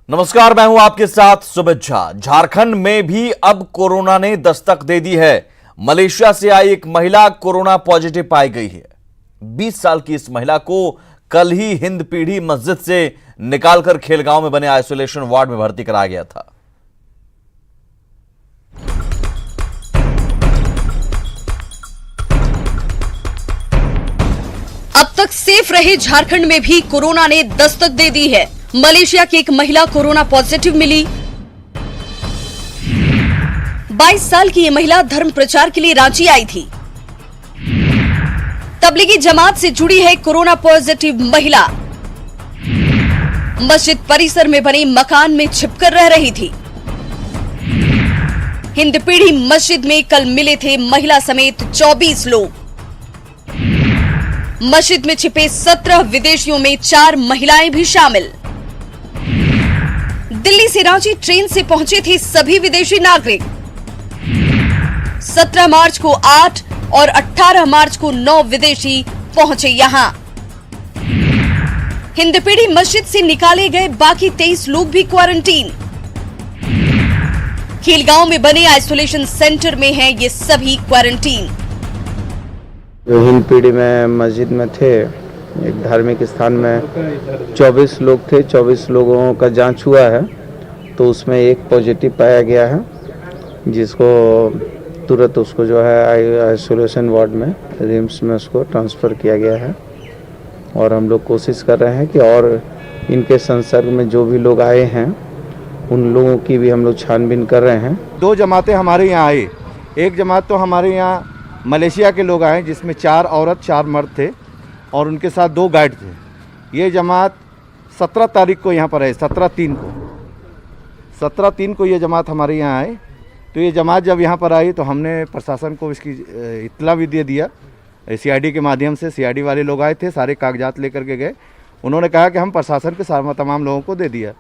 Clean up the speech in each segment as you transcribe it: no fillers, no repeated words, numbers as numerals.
नमस्कार, मैं हूं आपके साथ सुमित झा। झारखंड में भी अब कोरोना ने दस्तक दे दी है। मलेशिया से आई एक महिला कोरोना पॉजिटिव पाई गई है। 20 साल की इस महिला को कल ही हिंद पीढ़ी मस्जिद से निकालकर खेलगांव में बने आइसोलेशन वार्ड में भर्ती कराया गया था। अब तक सेफ रहे झारखंड में भी कोरोना ने दस्तक दे दी है। मलेशिया की एक महिला कोरोना पॉजिटिव मिली। 22 साल की ये महिला धर्म प्रचार के लिए रांची आई थी। तबलीगी जमात से जुड़ी है कोरोना पॉजिटिव महिला। मस्जिद परिसर में बने मकान में छिपकर रह रही थी। हिंद पीढ़ी मस्जिद में कल मिले थे महिला समेत 24 लोग। मस्जिद में छिपे 17 विदेशियों में 4 महिलाएं भी शामिल। दिल्ली से रांची ट्रेन से पहुंचे थे सभी विदेशी नागरिक। 17 मार्च को 8 और 18 मार्च को 9 विदेशी पहुंचे यहां। हिंदपीढ़ी मस्जिद से निकाले गए बाकी 23 लोग भी क्वारंटीन। खेलगांव में बने आइसोलेशन सेंटर में हैं ये सभी क्वारंटीन। जो हिंद पीढ़ी में मस्जिद में थे, एक धार्मिक स्थान में 24 लोग थे। 24 लोगों का जांच हुआ है तो उसमें एक पॉजिटिव पाया गया है, जिसको तुरंत उसको जो है आइसोलेशन वार्ड में रिम्स में उसको ट्रांसफ़र किया गया है। और हम लोग कोशिश कर रहे हैं कि और इनके संसर्ग में जो भी लोग आए हैं उन लोगों की भी हम लोग छानबीन कर रहे हैं। 2 जमातें हमारे यहाँ आई। एक जमात तो हमारे यहाँ मलेशिया के लोग आए, जिसमें 4 औरत 4 मर्द थे और उनके साथ 2 गाइड थे। ये जमात 17 तारीख को यहाँ पर है, 17/3 को ये जमात हमारे यहाँ आए। तो ये जमात जब यहाँ पर आई तो हमने प्रशासन को इसकी इत्तला भी दे दिया। सीआईडी के माध्यम से सीआईडी वाले लोग आए थे, सारे कागजात लेकर के गए। उन्होंने कहा कि हम प्रशासन के तमाम लोगों को दे दिया।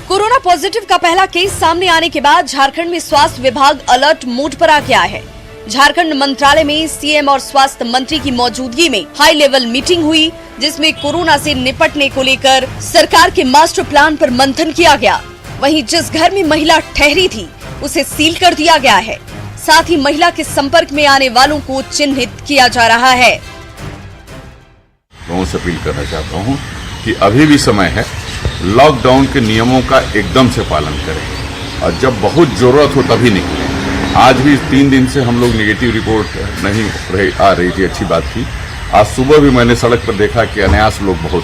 कोरोना पॉजिटिव का पहला केस सामने आने के बाद झारखंड में स्वास्थ्य विभाग अलर्ट मोड पर आ गया है। झारखंड मंत्रालय में सीएम और स्वास्थ्य मंत्री की मौजूदगी में हाई लेवल मीटिंग हुई, जिसमें कोरोना से निपटने को लेकर सरकार के मास्टर प्लान पर मंथन किया गया। वहीं जिस घर में महिला ठहरी थी उसे सील कर दिया गया है। साथ ही महिला के संपर्क में आने वालों को चिन्हित किया जा रहा है। लोगों से अपील करना चाहता हूं कि अभी भी समय है, लॉकडाउन के नियमों का एकदम से पालन करें और जब बहुत जरूरत हो तभी निकलें। आज भी 3 दिन से हम लोग नेगेटिव रिपोर्ट नहीं आ रही थी, अच्छी बात थी। आज सुबह भी मैंने सड़क पर देखा कि अनायास लोग बहुत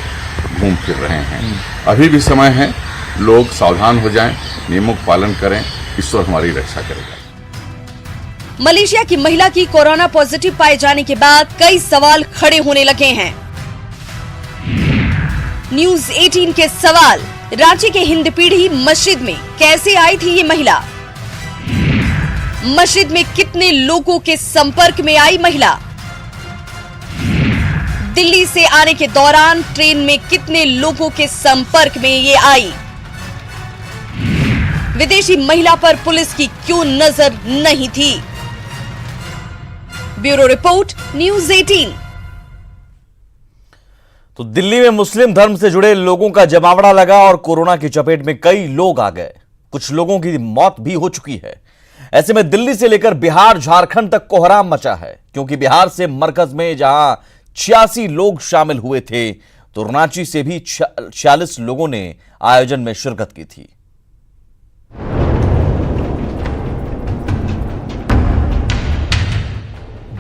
घूम फिर रहे हैं। अभी भी समय है, लोग सावधान हो जाएं, नियमों का पालन करें, ईश्वर हमारी रक्षा करेगा। मलेशिया की महिला की कोरोना पॉजिटिव पाए जाने के बाद कई सवाल खड़े होने लगे हैं। न्यूज़ 18 के सवाल, रांची के हिंद पीढ़ी मस्जिद में कैसे आई थी ये महिला? मस्जिद में कितने लोगों के संपर्क में आई महिला? दिल्ली से आने के दौरान ट्रेन में कितने लोगों के संपर्क में ये आई? विदेशी महिला पर पुलिस की क्यों नजर नहीं थी? Bureau report, news 18। तो दिल्ली में मुस्लिम धर्म से जुड़े लोगों का जमावड़ा लगा और कोरोना की चपेट में कई लोग आ गए। कुछ लोगों की मौत भी हो चुकी है। ऐसे में दिल्ली से लेकर बिहार झारखंड तक कोहराम मचा है, क्योंकि बिहार से मरकज में जहां 86 लोग शामिल हुए थे तो रांची से भी 46 लोगों ने आयोजन में शिरकत की थी।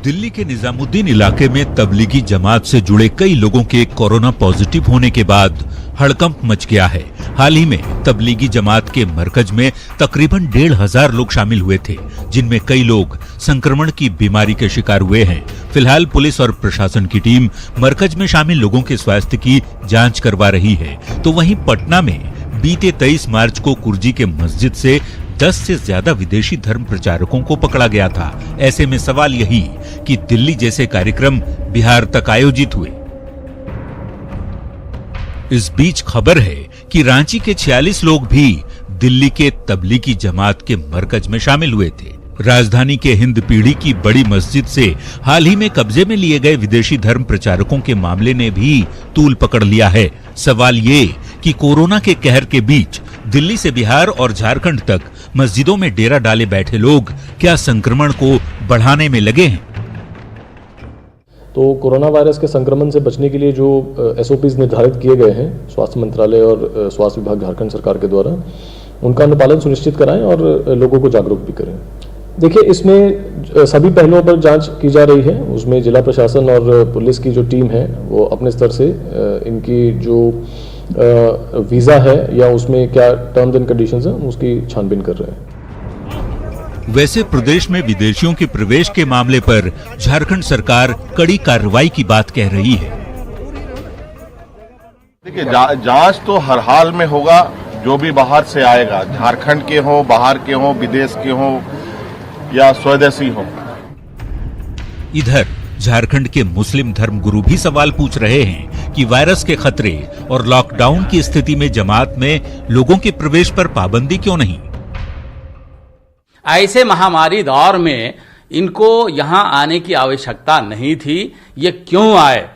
दिल्ली के निजामुद्दीन इलाके में तबलीगी जमात से जुड़े कई लोगों के कोरोना पॉजिटिव होने के बाद हड़कंप मच गया है। हाल ही में तबलीगी जमात के मरकज में तकरीबन 1,500 लोग शामिल हुए थे, जिनमें कई लोग संक्रमण की बीमारी के शिकार हुए हैं। फिलहाल पुलिस और प्रशासन की टीम मरकज में शामिल लोगों के स्वास्थ्य की जांच करवा रही है। तो वहीं पटना में बीते 23 मार्च को कुर्जी के मस्जिद से 10 से ज्यादा विदेशी धर्म प्रचारकों को पकड़ा गया था। ऐसे में सवाल यही कि दिल्ली जैसे कार्यक्रम बिहार तक आयोजित हुए। इस बीच खबर है कि रांची के 46 लोग भी दिल्ली के तबलीगी जमात के मरकज में शामिल हुए थे। राजधानी के हिंद पीढ़ी की बड़ी मस्जिद से हाल ही में कब्जे में लिए गए विदेशी धर्म प्रचारकों के मामले ने भी तूल पकड़ लिया है। सवाल ये कि कोरोना के कहर के बीच दिल्ली से बिहार और झारखंड तक मस्जिदों में डेरा डाले बैठे लोग क्या संक्रमण को बढ़ाने में लगे हैं? तो कोरोना वायरस के संक्रमण से बचने के लिए जो SOPs निर्धारित किए गए हैं स्वास्थ्य मंत्रालय और स्वास्थ्य विभाग झारखंड सरकार के द्वारा, उनका अनुपालन सुनिश्चित कराएं और लोगों को जागरूक भी करें। देखिए, इसमें सभी पहलुओं पर जांच की जा रही है। उसमें जिला प्रशासन और पुलिस की जो टीम है वो अपने स्तर से इनकी जो वीज़ा है या उसमें क्या टर्म्स एंड कंडीशंस हैं उसकी छानबीन कर रहे हैं। वैसे प्रदेश में विदेशियों के प्रवेश के मामले पर झारखंड सरकार कड़ी कार्रवाई की बात कह रही है। देखिए, जांच तो हर हाल में होगा। जो भी बाहर से आएगा, झारखंड के हो, बाहर के हो, विदेश के हो या स्वदेशी हो। इधर झारखंड के मुस्लिम धर्मगुरु भी सवाल पूछ रहे हैं कि वायरस के खतरे और लॉकडाउन की स्थिति में जमात में लोगों के प्रवेश पर पाबंदी क्यों नहीं? ऐसे महामारी दौर में इनको यहां आने की आवश्यकता नहीं थी। ये क्यों आए?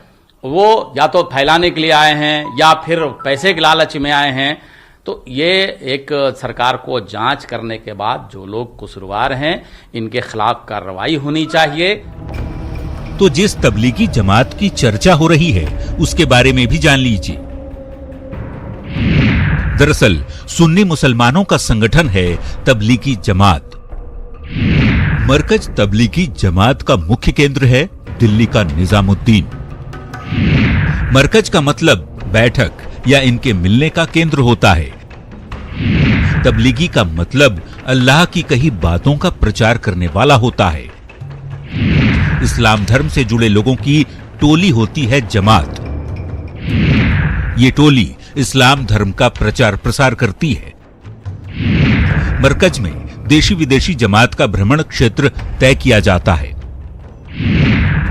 वो या तो फैलाने के लिए आए हैं या फिर पैसे के लालच में आए हैं। तो ये एक सरकार को जांच करने के बाद जो लोग कसूरवार हैं इनके खिलाफ कार्रवाई होनी चाहिए। तो जिस तबलीगी जमात की चर्चा हो रही है उसके बारे में भी जान लीजिए। दरअसल सुन्नी मुसलमानों का संगठन है तबलीगी जमात। मरकज तबलीगी जमात का मुख्य केंद्र है दिल्ली का निजामुद्दीन। मरकज का मतलब बैठक या इनके मिलने का केंद्र होता है। तबलीगी का मतलब अल्लाह की कही बातों का प्रचार करने वाला होता है। इस्लाम धर्म से जुड़े लोगों की टोली होती है जमात। ये टोली इस्लाम धर्म का प्रचार प्रसार करती है। मरकज में देशी विदेशी जमात का भ्रमण क्षेत्र तय किया जाता है।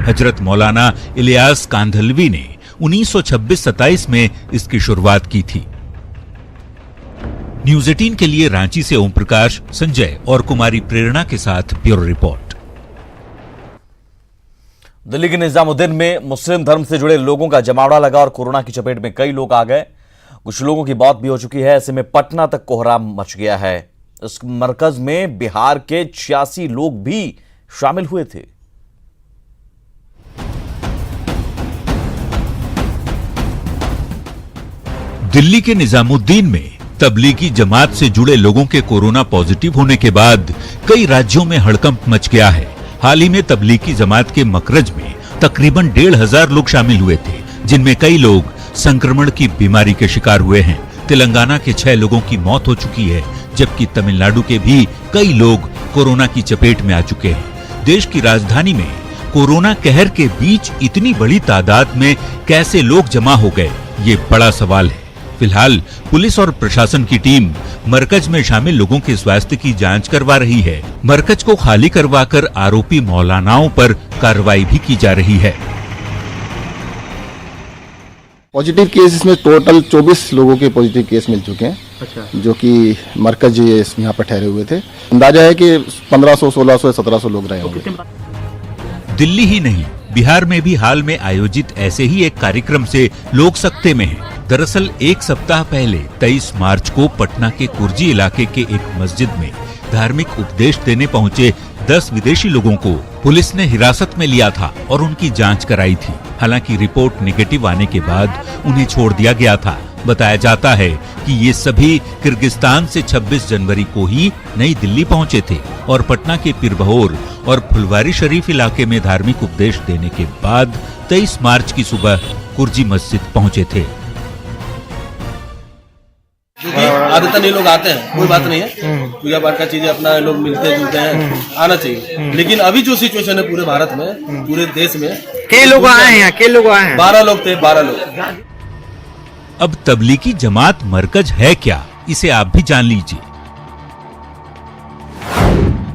हजरत मौलाना इलियास कांधलवी ने 1926-27 में इसकी शुरुआत की थी। न्यूज 18 के लिए रांची से ओम प्रकाश, संजय और कुमारी प्रेरणा के साथ ब्यूरो रिपोर्ट। दिल्ली के निजामुद्दीन में मुस्लिम धर्म से जुड़े लोगों का जमावड़ा लगा और कोरोना की चपेट में कई लोग आ गए। कुछ लोगों की मौत भी हो चुकी है। ऐसे में पटना तक कोहराम मच गया है। इस मरकज में बिहार के 86 लोग भी शामिल हुए थे। दिल्ली के निजामुद्दीन में तबलीगी जमात से जुड़े लोगों के कोरोना पॉजिटिव होने के बाद कई राज्यों में हड़कंप मच गया है। हाल ही में तबलीगी जमात के मकरज में तकरीबन 1,500 लोग शामिल हुए थे, जिनमें कई लोग संक्रमण की बीमारी के शिकार हुए हैं। तेलंगाना के 6 लोगों की मौत हो चुकी है, जबकि तमिलनाडु के भी कई लोग कोरोना की चपेट में आ चुके हैं। देश की राजधानी में कोरोना कहर के बीच इतनी बड़ी तादाद में कैसे लोग जमा हो गए, ये बड़ा सवाल है। फिलहाल पुलिस और प्रशासन की टीम मरकज में शामिल लोगों के स्वास्थ्य की जांच करवा रही है। मरकज को खाली करवाकर आरोपी मौलानाओं पर कार्रवाई भी की जा रही है। पॉजिटिव केस इसमें टोटल 24 लोगों के पॉजिटिव केस मिल चुके हैं। अच्छा। जो कि मरकज यहाँ पर ठहरे हुए थे। अंदाजा है कि 1500, 1600, 1700 लोग रहे होंगे। दिल्ली ही नहीं, बिहार में भी हाल में आयोजित ऐसे ही एक कार्यक्रम से लोग सकते में हैं। दरअसल एक सप्ताह पहले 23 मार्च को पटना के कुर्जी इलाके के एक मस्जिद में धार्मिक उपदेश देने पहुंचे 10 विदेशी लोगों को पुलिस ने हिरासत में लिया था और उनकी जांच कराई थी। हालांकि रिपोर्ट नेगेटिव आने के बाद उन्हें छोड़ दिया गया था। बताया जाता है कि ये सभी किर्गिस्तान से 26 जनवरी को ही नई दिल्ली पहुंचे थे और पटना के पीरबहोर और फुलवारी शरीफ इलाके में धार्मिक उपदेश देने के बाद 23 मार्च की सुबह कुर्जी मस्जिद पहुंचे थे। आदतन ये लोग आते हैं, कोई बात नहीं है, पूजा पाठ का चीजें अपना लोग मिलते जुलते हैं, आना चाहिए। लेकिन अभी जो सिचुएशन है पूरे भारत में, पूरे देश में, के लोग आए हैं 12 लोग थे, 12 लोग। अब तबलीगी जमात मरकज है क्या, इसे आप भी जान लीजिए।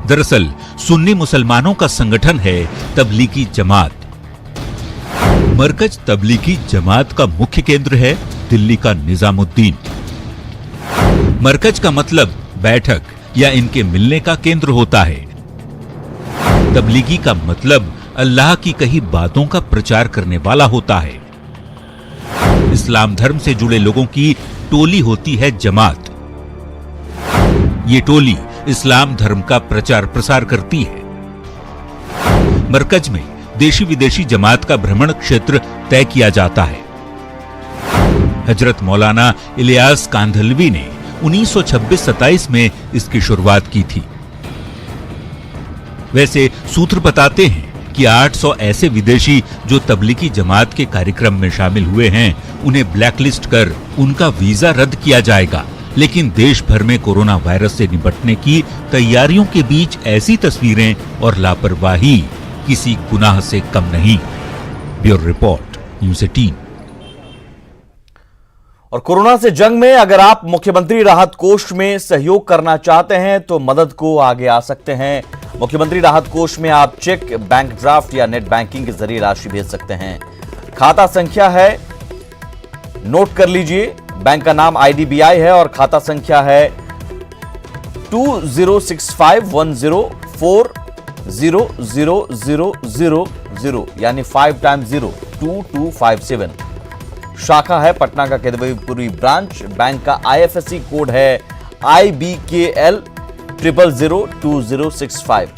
दरअसल सुन्नी मुसलमानों का संगठन है तबलीगी जमात। मरकज तबलीगी जमात का मुख्य केंद्र है दिल्ली का निजामुद्दीन। मरकज का मतलब बैठक या इनके मिलने का केंद्र होता है। तबलीगी का मतलब अल्लाह की कही बातों का प्रचार करने वाला होता है। इस्लाम धर्म से जुड़े लोगों की टोली होती है जमात। ये टोली इस्लाम धर्म का प्रचार प्रसार करती है। मरकज में देशी विदेशी जमात का भ्रमण क्षेत्र तय किया जाता है। हजरत मौलाना इलियास कांधलवी ने 1926-27 में इसकी शुरुआत की थी। वैसे सूत्र बताते हैं कि 800 ऐसे विदेशी जो तबलीगी जमात के कार्यक्रम में शामिल हुए हैं, उन्हें ब्लैकलिस्ट कर उनका वीजा रद्द किया जाएगा। लेकिन देश भर में कोरोना वायरस से निपटने की तैयारियों के बीच ऐसी तस्वीरें और लापरवाही किसी गुनाह से कम नहीं। Bureau report, news 18। और कोरोना से जंग में अगर आप मुख्यमंत्री राहत कोष में सहयोग करना चाहते हैं तो मदद को आगे आ सकते हैं। मुख्यमंत्री राहत कोष में आप चेक, बैंक ड्राफ्ट या नेट बैंकिंग के जरिए राशि भेज सकते हैं। खाता संख्या है, नोट कर लीजिए, बैंक का नाम IDBI है और खाता संख्या है 206510040000 यानी 5 times 0 2257। शाखा है पटना का केदवईपुरी ब्रांच। बैंक का IFSC कोड है IBKL 0002065।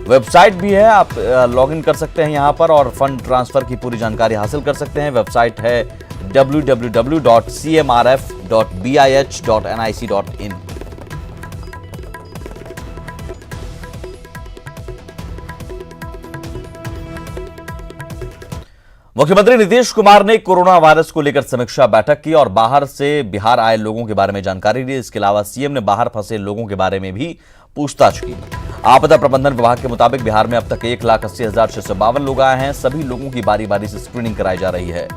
वेबसाइट भी है, आप लॉगिन कर सकते हैं यहां पर और फंड ट्रांसफर की पूरी जानकारी हासिल कर सकते हैं। वेबसाइट है www.cmrf.bih.nic.in। मुख्यमंत्री नीतीश कुमार ने कोरोना वायरस को लेकर समीक्षा बैठक की और बाहर से बिहार आए लोगों के बारे में जानकारी दी। इसके अलावा सीएम ने बाहर फंसे लोगों के बारे में भी पूछताछ की। आपदा प्रबंधन विभाग के मुताबिक बिहार में अब तक 1,80,652 लोग आए हैं। सभी लोगों की बारी बारी से स्क्रीनिंग कराई जा रही है।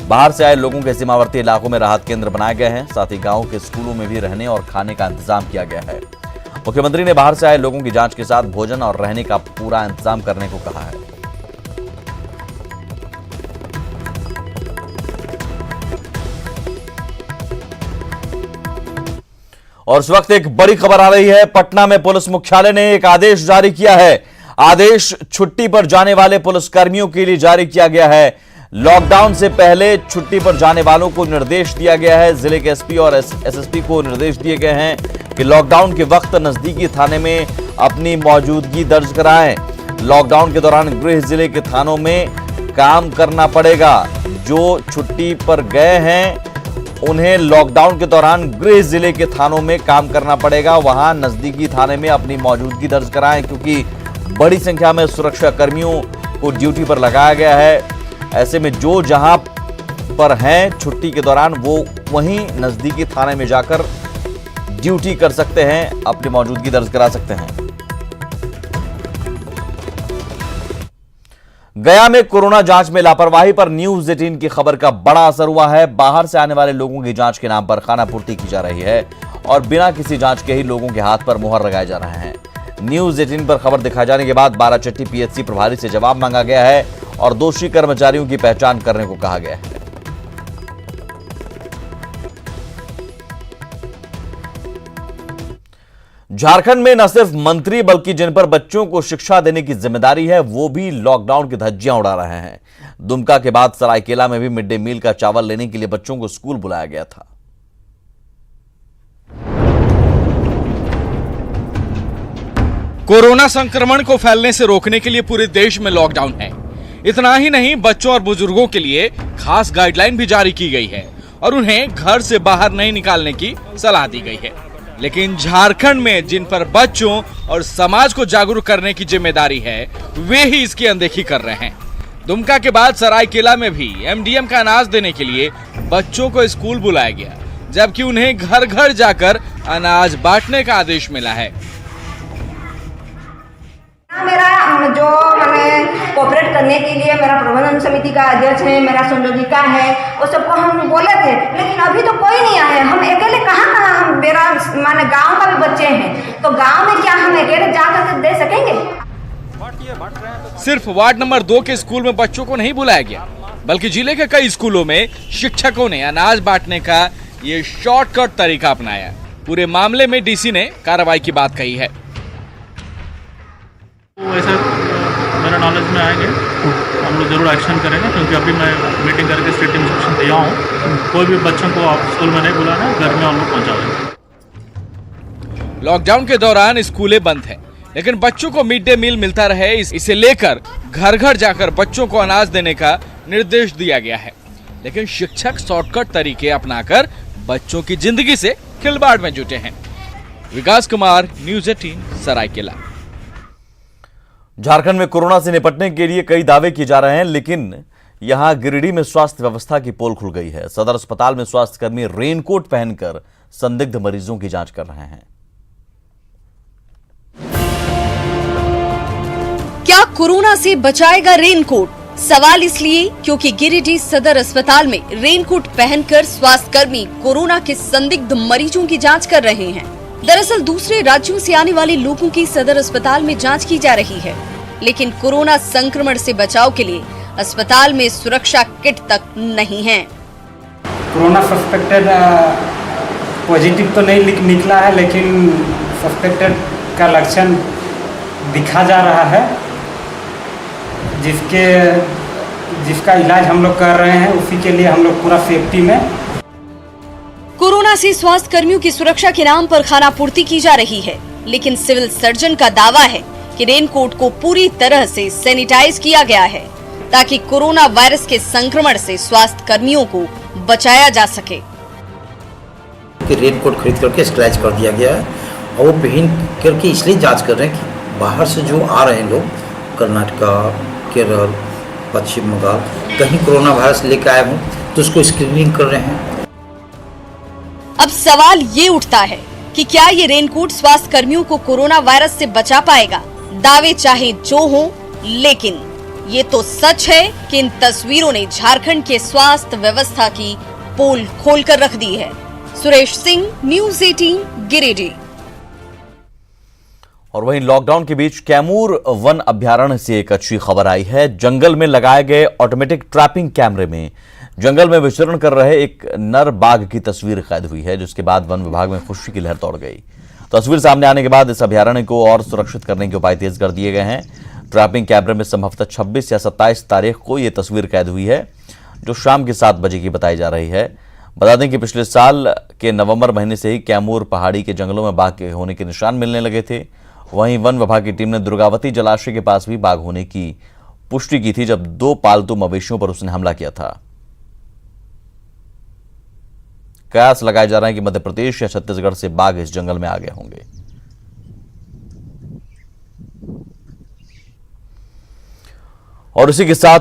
बाहर से आए लोगों के सीमावर्ती इलाकों में राहत केंद्र बनाए गए हैं। साथ ही गांव के स्कूलों में भी रहने और खाने का इंतजाम किया गया है। मुख्यमंत्री ने बाहर से आए लोगों की जांच के साथ भोजन और रहने का पूरा इंतजाम करने को कहा है। और इस वक्त एक बड़ी खबर आ रही है। पटना में पुलिस मुख्यालय ने एक आदेश जारी किया है। आदेश छुट्टी पर जाने वाले पुलिसकर्मियों के लिए जारी किया गया है। लॉकडाउन से पहले छुट्टी पर जाने वालों को निर्देश दिया गया है। जिले के एसपी और एसएसपी को निर्देश दिए गए हैं कि लॉकडाउन के वक्त नजदीकी थाने में अपनी मौजूदगी दर्ज कराएं। लॉकडाउन के दौरान गृह जिले के थानों में काम करना पड़ेगा। जो छुट्टी पर गए हैं उन्हें लॉकडाउन के दौरान गृह जिले के थानों में काम करना पड़ेगा। वहां नजदीकी थाने में अपनी मौजूदगी दर्ज कराएं, क्योंकि बड़ी संख्या में सुरक्षा कर्मियों को ड्यूटी पर लगाया गया है। ऐसे में जो जहां पर हैं छुट्टी के दौरान वो वहीं नजदीकी थाने में जाकर ड्यूटी कर सकते हैं, अपनी मौजूदगी दर्ज करा सकते हैं। गया में कोरोना जांच में लापरवाही पर न्यूज़ 18 की खबर का बड़ा असर हुआ है। बाहर से आने वाले लोगों की जांच के नाम पर खानापूर्ति की जा रही है और बिना किसी जांच के ही लोगों के हाथ पर मुहर लगाए जा रहे हैं। न्यूज़ 18 पर खबर दिखाए जाने के बाद बाराचट्टी PHC प्रभारी से जवाब मांगा गया है और दोषी कर्मचारियों की पहचान करने को कहा गया है। झारखंड में न सिर्फ मंत्री बल्कि जिन पर बच्चों को शिक्षा देने की जिम्मेदारी है वो भी लॉकडाउन की धज्जियां उड़ा रहे हैं। दुमका के बाद सरायकेला में भी मिड डे मील का चावल लेने के लिए बच्चों को स्कूल बुलाया गया था। कोरोना संक्रमण को फैलने से रोकने के लिए पूरे देश में लॉकडाउन है। इतना ही नहीं, बच्चों और बुजुर्गों के लिए खास गाइडलाइन भी जारी की गई है और उन्हें घर से बाहर नहीं निकालने की सलाह दी गई है। लेकिन झारखंड में जिन पर बच्चों और समाज को जागरूक करने की जिम्मेदारी है वे ही इसकी अनदेखी कर रहे हैं। दुमका के बाद सरायकेला में भी MDM का अनाज देने के लिए बच्चों को स्कूल बुलाया गया, जबकि उन्हें घर घर जाकर अनाज बांटने का आदेश मिला है। मेरा जो मैंने कोऑपरेट करने के लिए मेरा प्रबंधन समिति का अध्यक्ष है, मेरा संयोजिका है, वो सबको हम बोले थे, लेकिन अभी तो कोई नहीं आया। हम अकेले कहाँ हम मेरा माने गांव का भी बच्चे हैं, तो गांव में क्या हम अकेले जाकर दे सकेंगे? सिर्फ वार्ड नंबर 2 के स्कूल में बच्चों को नहीं बुलाया गया, बल्कि जिले के कई स्कूलों में शिक्षकों ने अनाज बांटने का ये शॉर्टकट तरीका अपनाया। पूरे मामले में DC ने कार्रवाई की बात कही है। वैसा मेरा नॉलेज में आएंगे, हम लोग ज़रूर एक्शन करेंगे, क्योंकि अभी मैं मीटिंग करके स्ट्रिक्ट इंस्ट्रक्शन दिया हूँ, कोई भी बच्चों को आप स्कूल में नहीं बुलाना है, घर में हम लोग पहुँचा देंगे। लॉकडाउन के दौरान स्कूलें बंद हैं, लेकिन बच्चों को मिड डे मील मिलता रहे इसे लेकर घर घर जाकर बच्चों को अनाज देने का निर्देश दिया गया है। लेकिन शिक्षक शॉर्टकट तरीके अपनाकर बच्चों की जिंदगी से खिलवाड़ में जुटे हैं। विकास कुमार, न्यूज़ 18, सरायकेला। झारखंड में कोरोना से निपटने के लिए कई दावे किए जा रहे हैं, लेकिन यहां गिरिडीह में स्वास्थ्य व्यवस्था की पोल खुल गई है। सदर अस्पताल में स्वास्थ्यकर्मी रेनकोट पहनकर संदिग्ध मरीजों की जांच कर रहे हैं। क्या कोरोना से बचाएगा रेनकोट? सवाल इसलिए क्योंकि गिरिडीह सदर अस्पताल में रेनकोट पहनकर स्वास्थ्यकर्मी कोरोना के संदिग्ध मरीजों की जांच कर रहे हैं। दरअसल दूसरे राज्यों से आने वाले लोगों की सदर अस्पताल में जांच की जा रही है, लेकिन कोरोना संक्रमण से बचाव के लिए अस्पताल में सुरक्षा किट तक नहीं है। कोरोना सस्पेक्टेड पॉजिटिव तो नहीं निकला है, लेकिन सस्पेक्टेड का लक्षण दिखा जा रहा है, जिसका इलाज हम लोग कर रहे हैं। उसी के लिए हम लोग पूरा सेफ्टी में। कोरोना से स्वास्थ्य कर्मियों की सुरक्षा के नाम पर खानापूर्ति की जा रही है, लेकिन सिविल सर्जन का दावा है कि रेनकोट को पूरी तरह से सैनिटाइज किया गया है, ताकि कोरोना वायरस के संक्रमण से स्वास्थ्य कर्मियों को बचाया जा सके। रेनकोट खरीद करके स्क्रैच कर दिया गया है, और वो पहन करके इसलिए जांच कर रहे हैं कि बाहर से जो आ रहे हैं लोग, कर्नाटका, केरल, पश्चिम बंगाल, कहीं कोरोना वायरस लेकर आए हों तो उसको स्क्रीनिंग कर रहे हैं। अब सवाल ये उठता है कि क्या ये रेनकोट स्वास्थ्य कर्मियों को कोरोना वायरस से बचा पाएगा? दावे चाहे जो हों, लेकिन ये तो सच है कि इन तस्वीरों ने झारखंड के स्वास्थ्य व्यवस्था की पोल खोलकर रख दी है। सुरेश सिंह, न्यूज़ 18, गिरिडीह। और वहीं लॉकडाउन के बीच कैमूर वन अभ्यारण्य से एक अच्छी खबर आई है। जंगल में लगाए गए ऑटोमेटिक ट्रैपिंग कैमरे में जंगल में विचरण कर रहे एक नर बाघ की तस्वीर कैद हुई है, जिसके बाद वन विभाग में खुशी की लहर दौड़ गई। तस्वीर सामने आने के बाद इस अभ्यारण्य को और सुरक्षित करने के उपाय तेज कर दिए गए हैं। ट्रैपिंग कैमरे में संभवतः 26 या 27 तारीख को यह तस्वीर कैद हुई है, जो शाम के 7 बजे की बताई जा रही है। बता दें कि पिछले साल के नवंबर महीने से ही कैमूर पहाड़ी के जंगलों में बाघ के होने के निशान मिलने लगे थे। वहीं वन विभाग की टीम ने दुर्गावती जलाशय के पास भी बाघ होने की पुष्टि की थी, जब 2 पालतू मवेशियों पर उसने हमला किया था। कयास लगाया जा रहा है कि मध्य प्रदेश या छत्तीसगढ़ से बाघ इस जंगल में आ गए होंगे। और इसी के साथ